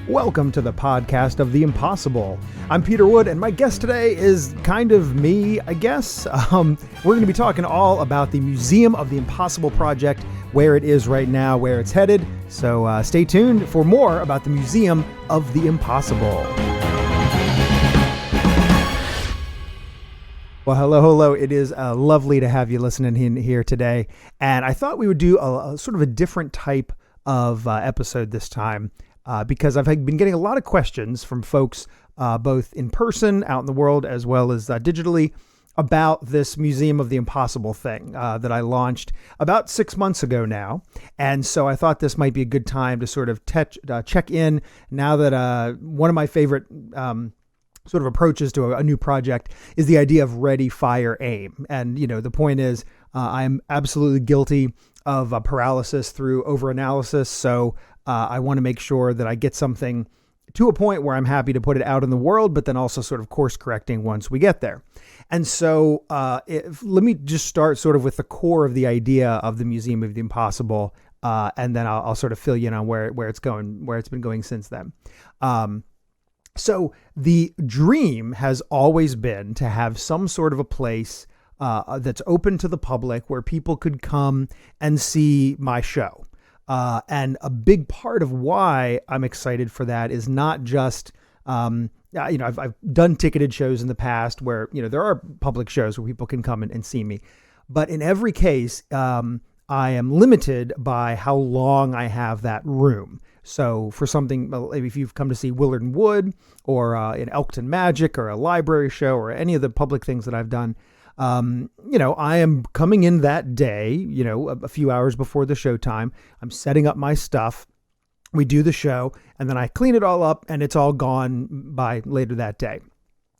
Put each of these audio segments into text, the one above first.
Welcome to the podcast of the impossible. I'm Peter Wood, and my guest today is kind of me, I guess. We're going to be talking all about the Museum of the Impossible project, where it is right now, where it's headed. So stay tuned for more about the Museum of the Impossible. Well, hello. It is lovely to have you listening in here today. And I thought we would do a sort of a different type of episode this time. Because I've been getting a lot of questions from folks, both in person, out in the world, as well as digitally, about this Museum of the Impossible thing that I launched about 6 months ago now. And so I thought this might be a good time to sort of check in now that one of my favorite sort of approaches to a new project is the idea of ready, fire, aim. And, you know, the point is I'm absolutely guilty of paralysis through overanalysis. So I want to make sure that I get something to a point where I'm happy to put it out in the world, but then also sort of course correcting once we get there. And so let me just start sort of with the core of the idea of the Museum of the Impossible, and then I'll sort of fill you in on where it's going, where it's been going since then. So the dream has always been to have some sort of a place that's open to the public where people could come and see my show. And a big part of why I'm excited for that is not just, I've done ticketed shows in the past where, there are public shows where people can come and see me. But in every case, I am limited by how long I have that room. So for something, if you've come to see Willard and Wood or an Elkton Magic or a library show or any of the public things that I've done, I am coming in that day, a few hours before the show time. I'm setting up my stuff. We do the show and then I clean it all up and it's all gone by later that day.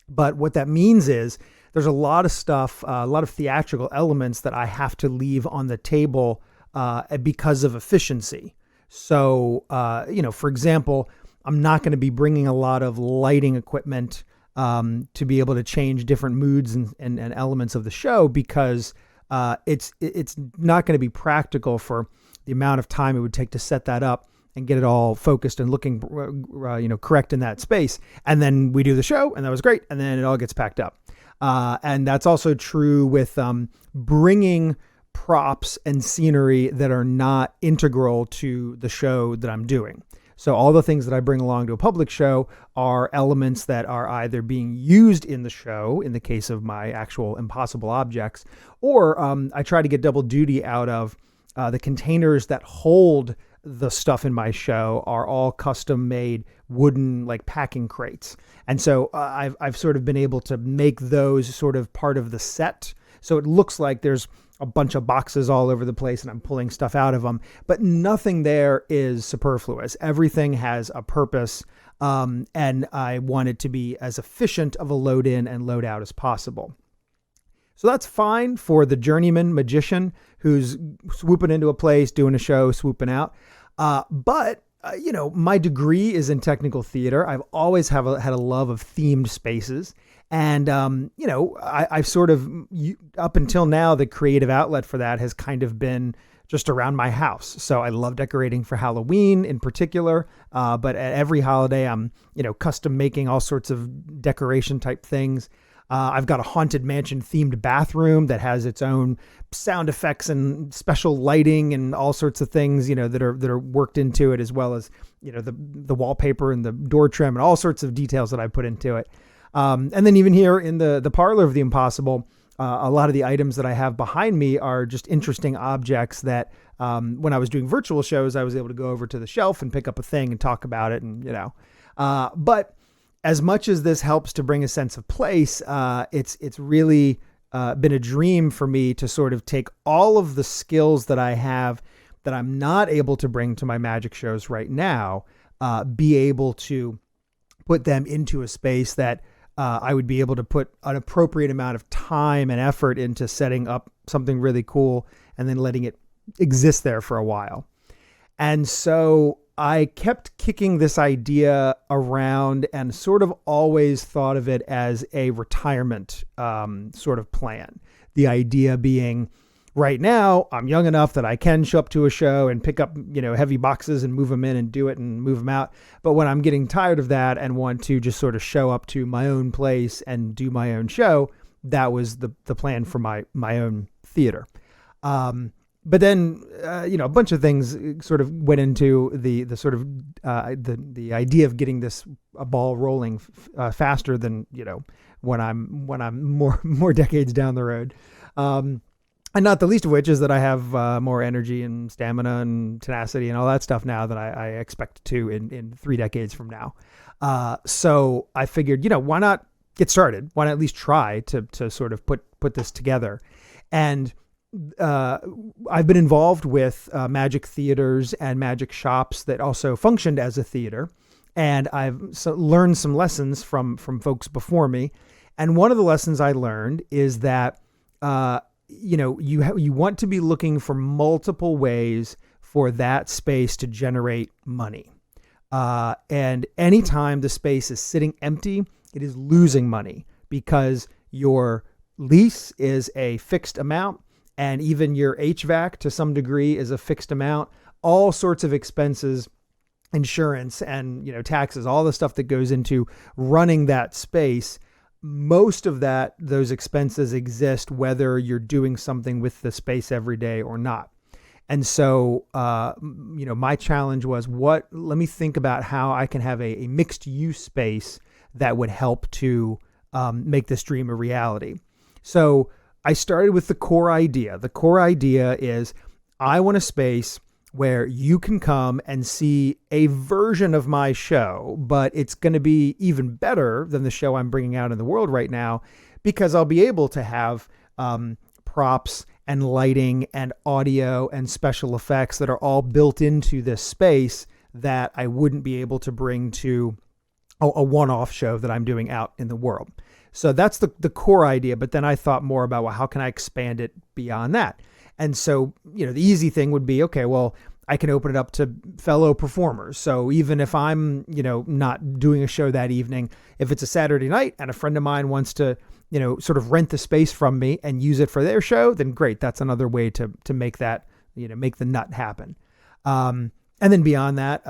But what that means is there's a lot of stuff, a lot of theatrical elements that I have to leave on the table because of efficiency. So, for example, I'm not going to be bringing a lot of lighting equipment to be able to change different moods and elements of the show because it's not going to be practical for the amount of time it would take to set that up and get it all focused and looking correct in that space. And then we do the show and that was great. And then it all gets packed up. And that's also true with bringing props and scenery that are not integral to the show that I'm doing. So all the things that I bring along to a public show are elements that are either being used in the show, in the case of my actual impossible objects, or I try to get double duty out of the containers that hold the stuff in my show are all custom made wooden packing crates. And so I've sort of been able to make those sort of part of the set. So it looks like there's a bunch of boxes all over the place and I'm pulling stuff out of them, but nothing there is superfluous. Everything has a purpose. And I want it to be as efficient of a load in and load out as possible. So that's fine for the journeyman magician who's swooping into a place, doing a show, swooping out. But my degree is in technical theater. I've always had a love of themed spaces. And, I've sort of, up until now, the creative outlet for that has kind of been just around my house. So I love decorating for Halloween in particular. But at every holiday, I'm, custom making all sorts of decoration type things. I've got a Haunted Mansion themed bathroom that has its own sound effects and special lighting and all sorts of things, that are worked into it, as well as, the wallpaper and the door trim and all sorts of details that I put into it. And then even here in the parlor of the Impossible, a lot of the items that I have behind me are just interesting objects that when I was doing virtual shows, I was able to go over to the shelf and pick up a thing and talk about it. And, but as much as this helps to bring a sense of place, it's really been a dream for me to sort of take all of the skills that I have that I'm not able to bring to my magic shows right now, be able to put them into a space that I would be able to put an appropriate amount of time and effort into setting up something really cool and then letting it exist there for a while. And so I kept kicking this idea around and sort of always thought of it as a retirement sort of plan. The idea being Right now, I'm young enough that I can show up to a show and pick up, heavy boxes and move them in and do it and move them out. But when I'm getting tired of that and want to just sort of show up to my own place and do my own show, that was the plan for my own theater. But then, a bunch of things sort of went into the sort of the idea of getting a ball rolling faster than when I'm more decades down the road, and not the least of which is that I have more energy and stamina and tenacity and all that stuff now than I expect to in 3 decades from now. So I figured, why not get started? Why not at least try to sort of put this together? And I've been involved with magic theaters and magic shops that also functioned as a theater, and I've learned some lessons from folks before me. And one of the lessons I learned is that you want to be looking for multiple ways for that space to generate money. And anytime the space is sitting empty, it is losing money because your lease is a fixed amount. And even your HVAC to some degree is a fixed amount. All sorts of expenses, insurance and taxes, all the stuff that goes into running that space. Most of those expenses exist whether you're doing something with the space every day or not. And so, my challenge was let me think about how I can have a mixed use space that would help to make this dream a reality. So I started with the core idea. The core idea is I want a space where you can come and see a version of my show, but it's going to be even better than the show I'm bringing out in the world right now because I'll be able to have props and lighting and audio and special effects that are all built into this space that I wouldn't be able to bring to a one-off show that I'm doing out in the world. So that's the core idea. But then I thought more about, well, how can I expand it beyond that? And so, the easy thing would be, okay, well, I can open it up to fellow performers. So even if I'm, not doing a show that evening, if it's a Saturday night and a friend of mine wants to, sort of rent the space from me and use it for their show, then great. That's another way to make that, make the nut happen. And then beyond that,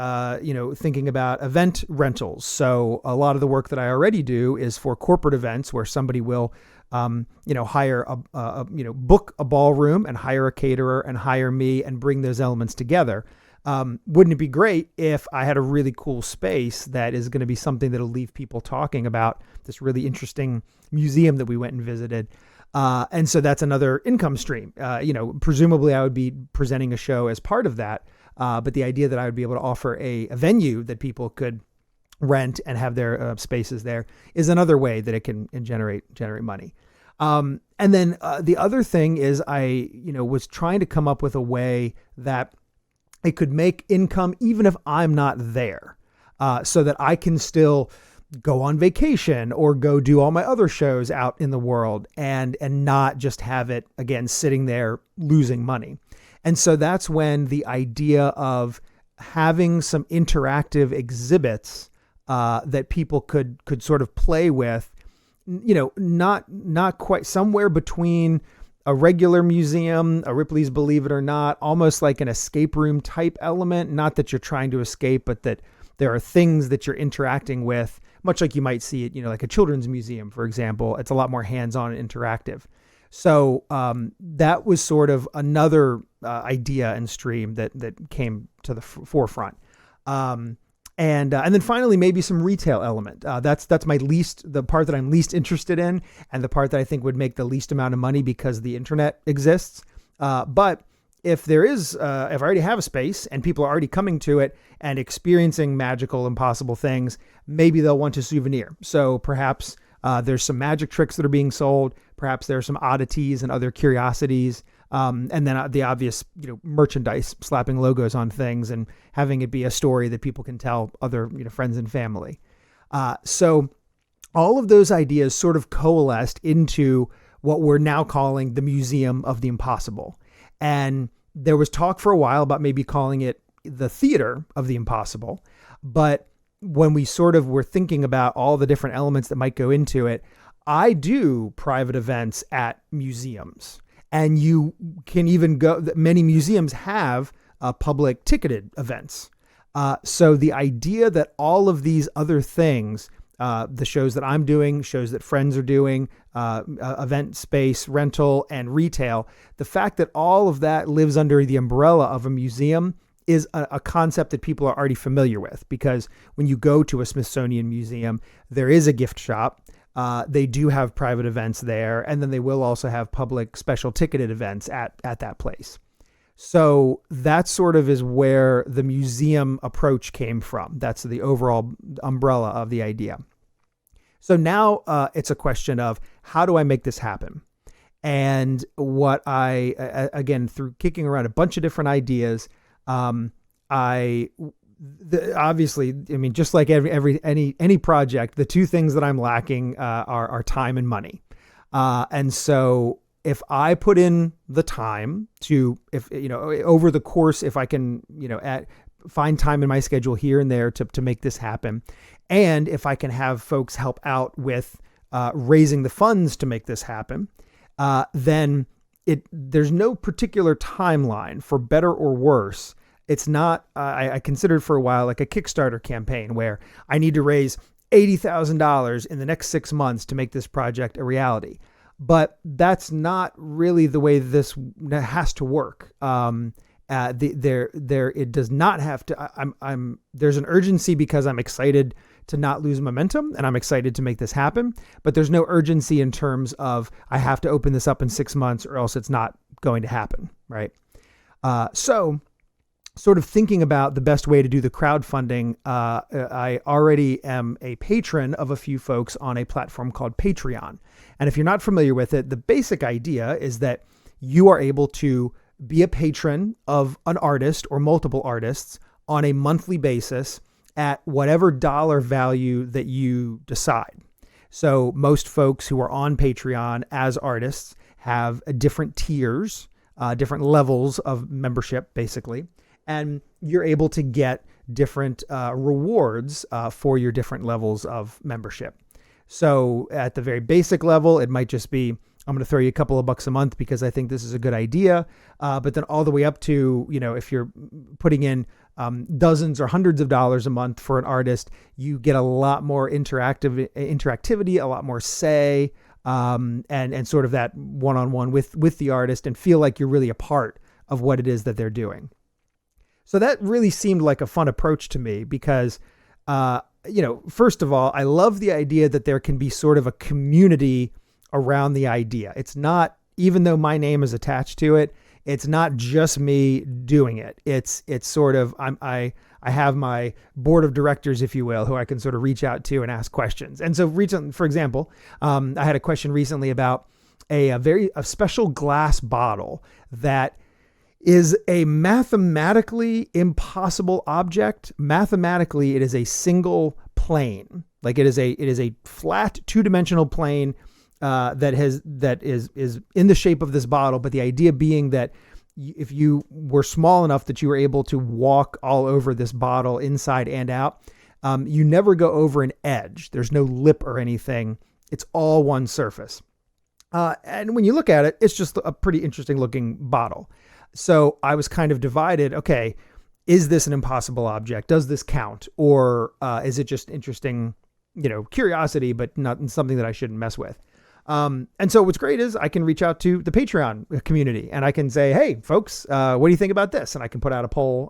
thinking about event rentals. So a lot of the work that I already do is for corporate events where somebody will, hire book a ballroom and hire a caterer and hire me and bring those elements together. Wouldn't it be great if I had a really cool space that is going to be something that'll leave people talking about this really interesting museum that we went and visited? And so that's another income stream. Presumably I would be presenting a show as part of that. But the idea that I would be able to offer a venue that people could rent and have their spaces there is another way that it can generate money. And then the other thing is I was trying to come up with a way that it could make income even if I'm not there, so that I can still go on vacation or go do all my other shows out in the world and not just have it again sitting there losing money. And so that's when the idea of having some interactive exhibits that people could sort of play with, not quite somewhere between a regular museum, a Ripley's Believe It or Not, almost like an escape room type element. Not that you're trying to escape, but that there are things that you're interacting with, much like you might see it, like a children's museum, for example. It's a lot more hands-on and interactive. So that was sort of another idea and stream that came to the forefront. And then finally, maybe some retail element. That's the part that I'm least interested in, and the part that I think would make the least amount of money because the internet exists. But if there is, if I already have a space and people are already coming to it and experiencing magical, impossible things, maybe they'll want a souvenir. So perhaps there's some magic tricks that are being sold. Perhaps there are some oddities and other curiosities. And then the obvious, merchandise, slapping logos on things and having it be a story that people can tell other, friends and family. So all of those ideas sort of coalesced into what we're now calling the Museum of the Impossible. And there was talk for a while about maybe calling it the Theater of the Impossible. But when we sort of were thinking about all the different elements that might go into it, I do private events at museums. And you can even go, many museums have public ticketed events. So the idea that all of these other things, the shows that I'm doing, shows that friends are doing, event space, rental, and retail, the fact that all of that lives under the umbrella of a museum is a concept that people are already familiar with, because when you go to a Smithsonian museum, there is a gift shop. They do have private events there, and then they will also have public special ticketed events at that place. So that sort of is where the museum approach came from. That's the overall umbrella of the idea. So now it's a question of, how do I make this happen? And what again, through kicking around a bunch of different ideas, obviously, I mean, just like any project, the two things that I'm lacking are time and money. And so if I put in the time over the course, if I can, find time in my schedule here and there to make this happen, and if I can have folks help out with raising the funds to make this happen, then there's no particular timeline, for better or worse. It's not, I considered for a while like a Kickstarter campaign where I need to raise $80,000 in the next 6 months to make this project a reality. But that's not really the way this has to work. It does not have to, there's an urgency because I'm excited to not lose momentum, and I'm excited to make this happen. But there's no urgency in terms of, I have to open this up in 6 months or else it's not going to happen. Right. So sort of thinking about the best way to do the crowdfunding, I already am a patron of a few folks on a platform called Patreon. And if you're not familiar with it, the basic idea is that you are able to be a patron of an artist or multiple artists on a monthly basis at whatever dollar value that you decide. So most folks who are on Patreon as artists have different tiers, different levels of membership, basically. And you're able to get different rewards for your different levels of membership. So at the very basic level, it might just be, I'm going to throw you a couple of bucks a month because I think this is a good idea. But then all the way up to, if you're putting in dozens or hundreds of dollars a month for an artist, you get a lot more interactivity, a lot more say, and sort of that one-on-one with the artist, and feel like you're really a part of what it is that they're doing. So that really seemed like a fun approach to me because, first of all, I love the idea that there can be sort of a community around the idea. It's not, even though my name is attached to it, it's not just me doing it. It's sort of, I have my board of directors, if you will, who I can sort of reach out to and ask questions. And so for example, I had a question recently about a special glass bottle that is a mathematically impossible object. Mathematically, it is a single plane. Like it is a flat 2-dimensional plane that is in the shape of this bottle. But the idea being that if you were small enough that you were able to walk all over this bottle inside and out, you never go over an edge. There's no lip or anything. It's all one surface. And when you look at it, it's just a pretty interesting looking bottle. So I was kind of divided. Okay, is this an impossible object? Does this count? Or is it just interesting, curiosity, but not something that I shouldn't mess with? And so what's great is I can reach out to the Patreon community and I can say, hey, folks, what do you think about this? And I can put out a poll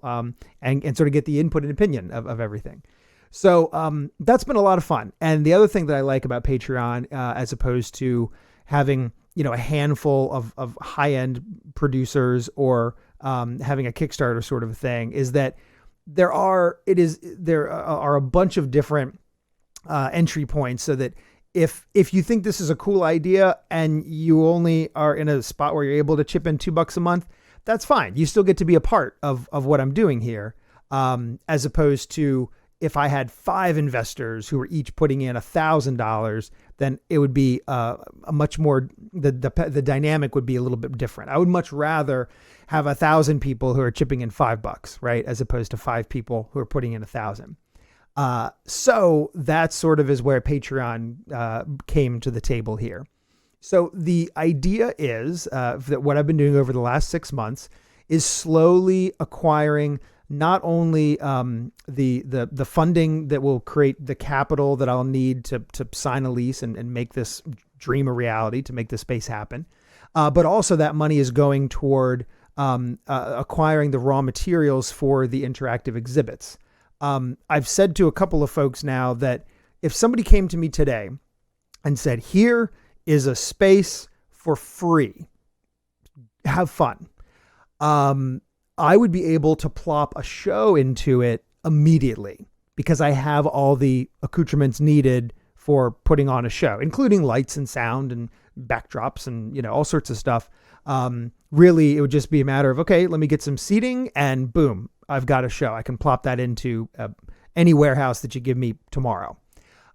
and sort of get the input and opinion of everything. So that's been a lot of fun. And the other thing that I like about Patreon, as opposed to having a handful of high-end producers or having a Kickstarter sort of thing, is that there are a bunch of different entry points, so that if you think this is a cool idea and you only are in a spot where you're able to chip in $2 a month, that's fine. You still get to be a part of what I'm doing here, as opposed to if I had 5 investors who were each putting in $1,000, then it would be a much more, the dynamic would be a little bit different. I would much rather have 1,000 people who are chipping in $5, right? As opposed to 5 people who are putting in 1,000. So that sort of is where Patreon came to the table here. So the idea is that what I've been doing over the last 6 months is slowly acquiring not only the funding that will create the capital that I'll need to sign a lease and make this dream a reality, to make this space happen, but also that money is going toward acquiring the raw materials for the interactive exhibits. I've said to a couple of folks now that if somebody came to me today and said, here is a space for free, have fun, I would be able to plop a show into it immediately because I have all the accoutrements needed for putting on a show, including lights and sound and backdrops and, you know, all sorts of stuff. Really, it would just be a matter of, okay, let me get some seating and boom, I've got a show. I can plop that into any warehouse that you give me tomorrow.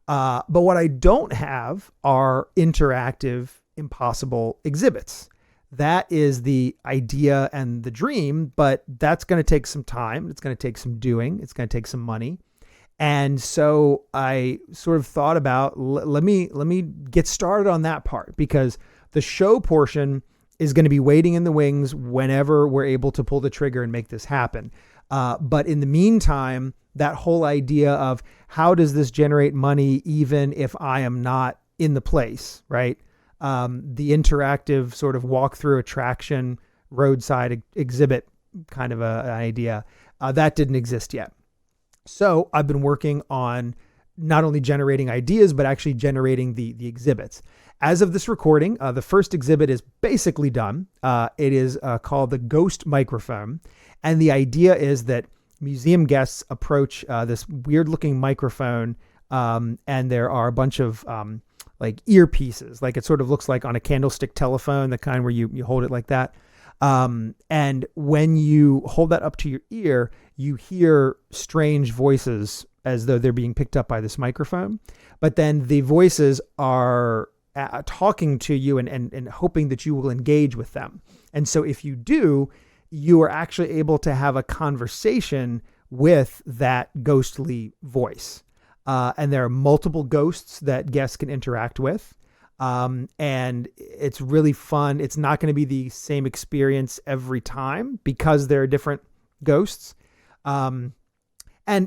But what I don't have are interactive, impossible exhibits. That is the idea and the dream, but that's going to take some time. It's going to take some doing. It's going to take some money. And so I sort of thought about, let me get started on that part, because the show portion is going to be waiting in the wings whenever we're able to pull the trigger and make this happen. But in the meantime, that whole idea of how does this generate money even if I am not in the place, right? The interactive sort of walkthrough attraction, roadside exhibit kind of an idea, that didn't exist yet. So I've been working on not only generating ideas, but actually generating the exhibits. As of this recording, the first exhibit is basically done. It is called the Ghost Microphone. And the idea is that museum guests approach this weird looking microphone, and there are a bunch of like earpieces, like it sort of looks like on a candlestick telephone, the kind where you hold it like that. And when you hold that up to your ear, you hear strange voices as though they're being picked up by this microphone. But then the voices are talking to you and hoping that you will engage with them. And so if you do, you are actually able to have a conversation with that ghostly voice. And there are multiple ghosts that guests can interact with. And it's really fun. It's not going to be the same experience every time because there are different ghosts. And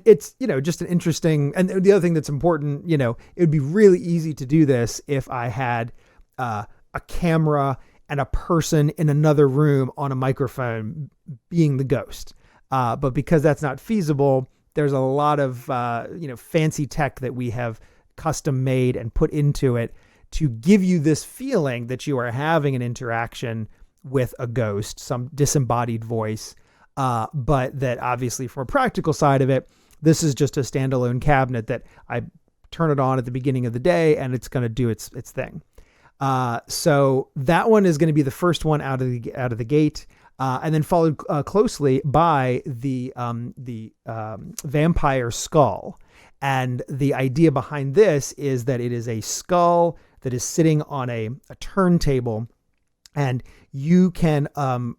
it's, you know, just an interesting, and the other thing that's important, you know, it would be really easy to do this if I had a camera and a person in another room on a microphone being the ghost. But because that's not feasible, there's a lot of, fancy tech that we have custom made and put into it to give you this feeling that you are having an interaction with a ghost, some disembodied voice. But that obviously from a practical side of it, this is just a standalone cabinet that I turn it on at the beginning of the day and it's going to do its thing. So that one is going to be the first one out of the gate. And then followed closely by the vampire skull. And the idea behind this is that it is a skull that is sitting on a turntable, and you can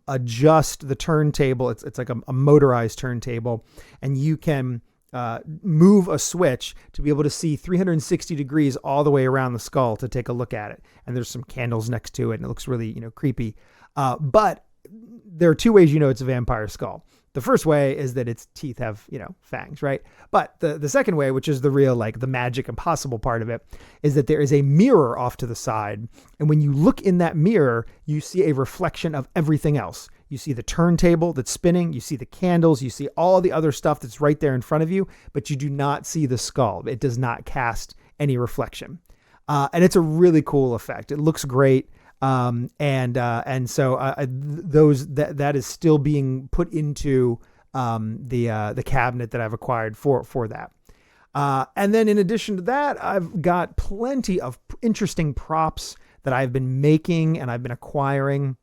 adjust the turntable. It's like a motorized turntable, and you can move a switch to be able to see 360 degrees all the way around the skull to take a look at it. And there's some candles next to it, and it looks really, creepy. But there are two ways it's a vampire skull. The first way is that its teeth have, fangs, right? But the second way, which is the real, like the magic impossible part of it, is that there is a mirror off to the side. And when you look in that mirror, you see a reflection of everything else. You see the turntable that's spinning, you see the candles, you see all the other stuff that's right there in front of you, but you do not see the skull. It does not cast any reflection. And it's a really cool effect. It looks great. So that is still being put into the cabinet that I've acquired for that. And then in addition to that, I've got plenty of interesting props that I've been making and I've been acquiring.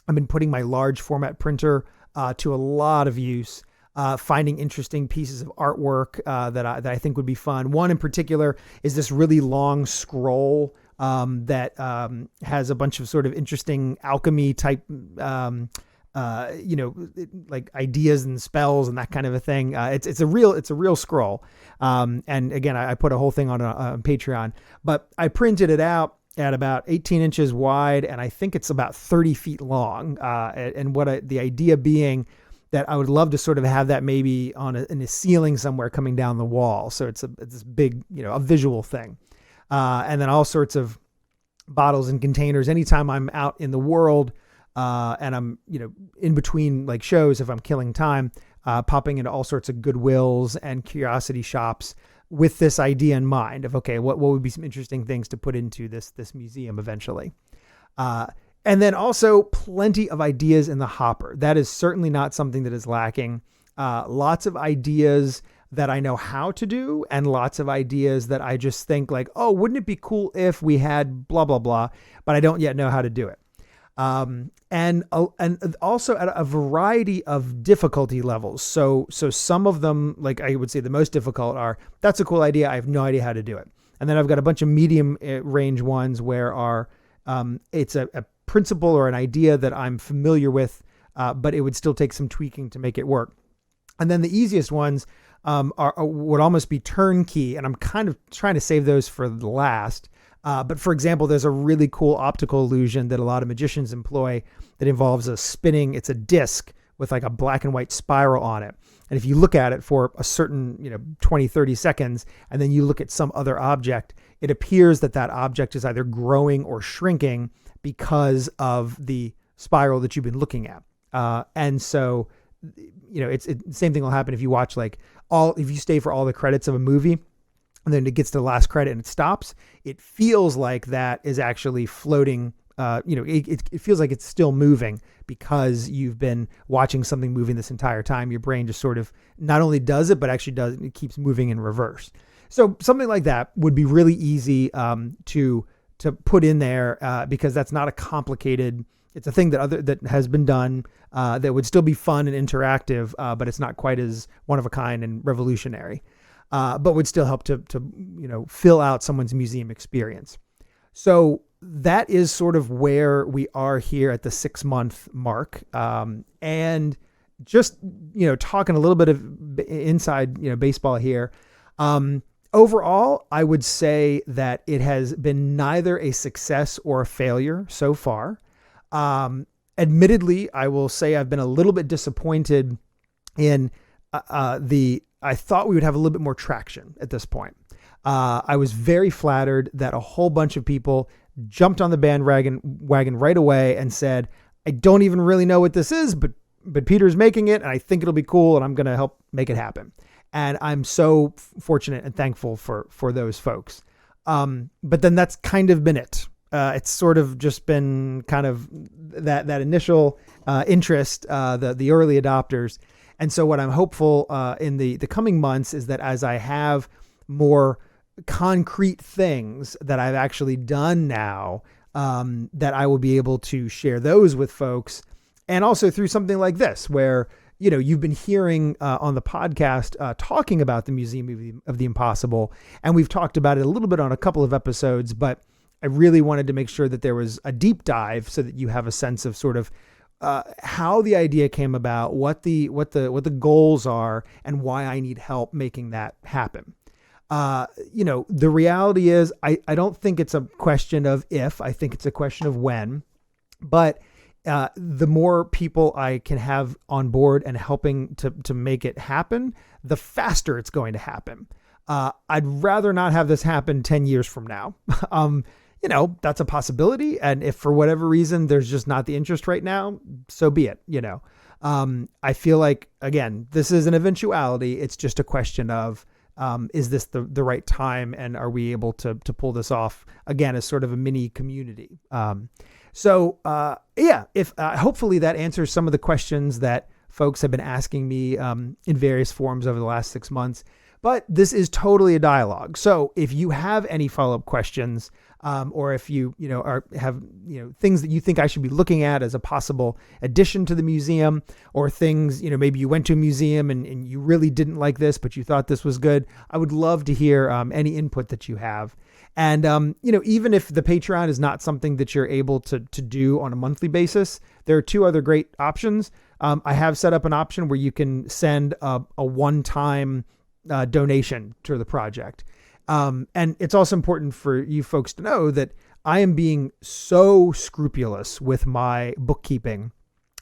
I've been putting my large format printer to a lot of use, finding interesting pieces of artwork that I think would be fun. One in particular is this really long scroll that has a bunch of sort of interesting alchemy type, like ideas and spells and that kind of a thing. It's a real scroll. And again, I put a whole thing on Patreon, but I printed it out at about 18 inches wide, and I think it's about 30 feet long. And the idea being that I would love to sort of have that maybe in a ceiling somewhere coming down the wall. So it's this big, a visual thing. And then all sorts of bottles and containers. Anytime I'm out in the world, and I'm, in between like shows, if I'm killing time, popping into all sorts of Goodwills and curiosity shops with this idea in mind of, okay, what would be some interesting things to put into this museum eventually. And then also plenty of ideas in the hopper. That is certainly not something that is lacking. Lots of ideas that I know how to do, and lots of ideas that I just think like, oh, wouldn't it be cool if we had blah, blah, blah, but I don't yet know how to do it. And also at a variety of difficulty levels. So some of them, like I would say the most difficult are, that's a cool idea, I have no idea how to do it. And then I've got a bunch of medium range ones where it's a principle or an idea that I'm familiar with, but it would still take some tweaking to make it work. And then the easiest ones would almost be turnkey, and I'm kind of trying to save those for the last. But for example, there's a really cool optical illusion that a lot of magicians employ that involves it's a disc with like a black and white spiral on it. And if you look at it for a certain, 20, 30 seconds, and then you look at some other object, it appears that object is either growing or shrinking because of the spiral that you've been looking at. And so, it's the same thing will happen if you watch if you stay for all the credits of a movie, and then it gets to the last credit and it stops. It feels like that is actually floating. It feels like it's still moving because you've been watching something moving this entire time. Your brain just sort of not only does it, but actually it keeps moving in reverse. So something like that would be really easy to put in there because that's not a complicated. It's a thing that has been done that would still be fun and interactive, but it's not quite as one of a kind and revolutionary. But would still help to fill out someone's museum experience. So that is sort of where we are here at the 6-month mark. And just, talking a little bit of inside, baseball here. Overall, I would say that it has been neither a success or a failure so far. Admittedly, I will say I've been a little bit disappointed in I thought we would have a little bit more traction at this point. I was very flattered that a whole bunch of people jumped on the bandwagon right away and said, I don't even really know what this is, but Peter's making it and I think it'll be cool and I'm going to help make it happen. And I'm so fortunate and thankful for those folks. But then that's kind of been it. It's sort of just been kind of that initial interest, the early adopters. And so what I'm hopeful in the coming months is that as I have more concrete things that I've actually done now, that I will be able to share those with folks. And also through something like this, where, you've been hearing on the podcast talking about the Museum of the Impossible. And we've talked about it a little bit on a couple of episodes, but I really wanted to make sure that there was a deep dive so that you have a sense of sort of how the idea came about, what the goals are, and why I need help making that happen. The reality is I don't think it's a question of if, I think it's a question of when, but the more people I can have on board and helping to make it happen, the faster it's going to happen. I'd rather not have this happen 10 years from now. That's a possibility. And if for whatever reason, there's just not the interest right now, so be it. I feel like, again, this is an eventuality. It's just a question of, is this the right time? And are we able to pull this off again as sort of a mini community? Hopefully that answers some of the questions that folks have been asking me in various forms over the last 6 months. But this is totally a dialogue. So if you have any follow-up questions, or if you have things that you think I should be looking at as a possible addition to the museum, or things, maybe you went to a museum and you really didn't like this, but you thought this was good, I would love to hear any input that you have. And, even if the Patreon is not something that you're able to do on a monthly basis, there are 2 other great options. I have set up an option where you can send a one-time donation to the project. And it's also important for you folks to know that I am being so scrupulous with my bookkeeping,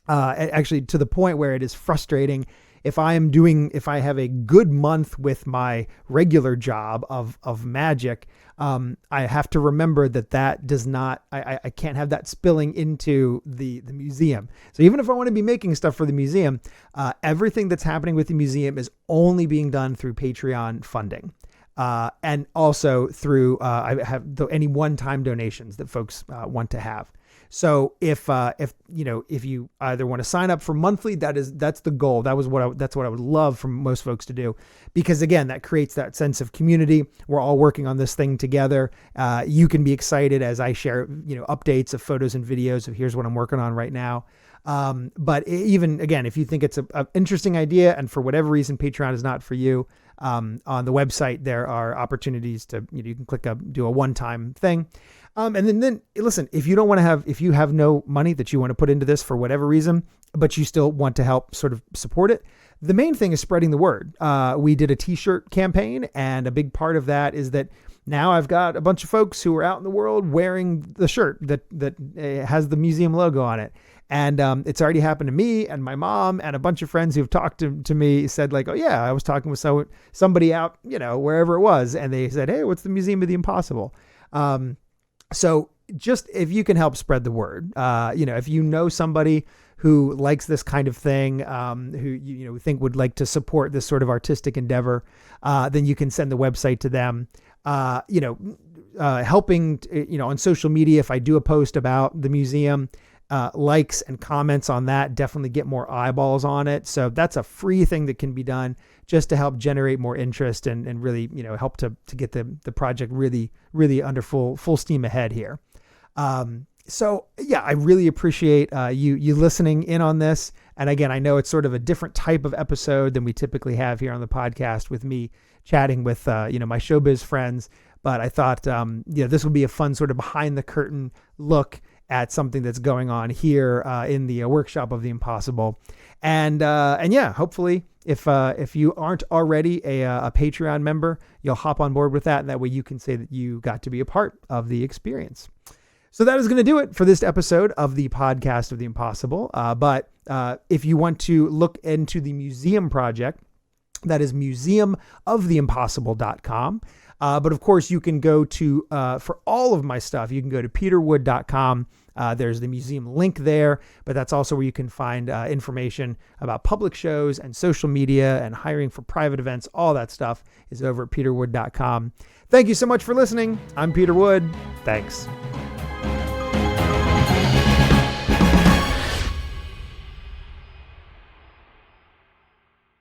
actually to the point where it is frustrating. If I have a good month with my regular job of magic, I have to remember that does not, I can't have that spilling into the museum. So even if I want to be making stuff for the museum, everything that's happening with the museum is only being done through Patreon funding. And also through, I have any one-time donations that folks want to have. So if you either want to sign up for monthly, that's the goal. That's what I would love for most folks to do, because again, that creates that sense of community. We're all working on this thing together. You can be excited as I share, updates of photos and videos of here's what I'm working on right now. But even again, if you think it's an interesting idea and for whatever reason, Patreon is not for you, on the website, there are opportunities to, you can do a one-time thing. And then listen, if you have no money that you want to put into this for whatever reason, but you still want to help sort of support it, the main thing is spreading the word. We did a t-shirt campaign, and a big part of that is that now I've got a bunch of folks who are out in the world wearing the shirt that has the museum logo on it. And it's already happened to me and my mom and a bunch of friends who've talked to me, said like, oh yeah, I was talking with somebody out, wherever it was. And they said, hey, what's the Museum of the Impossible? So just if you can help spread the word, if you know somebody who likes this kind of thing, who you think would like to support this sort of artistic endeavor, then you can send the website to them. Helping, on social media, if I do a post about the museum, likes and comments on that definitely get more eyeballs on it. So that's a free thing that can be done just to help generate more interest and really, help to get the project really, really under full steam ahead here. So yeah, I really appreciate you listening in on this. And again, I know it's sort of a different type of episode than we typically have here on the podcast with me chatting with, my showbiz friends. But I thought, this would be a fun sort of behind the curtain look at something that's going on here in the workshop of the impossible. And yeah, hopefully if you aren't already a Patreon member, you'll hop on board with that. And that way you can say that you got to be a part of the experience. So that is going to do it for this episode of the podcast of the impossible. But if you want to look into the museum project, that is museumoftheimpossible.com. But of course you can go to, for all of my stuff, you can go to peterwood.com. There's the museum link there, but that's also where you can find information about public shows and social media and hiring for private events. All that stuff is over at peterwood.com. Thank you so much for listening. I'm Peter Wood. Thanks.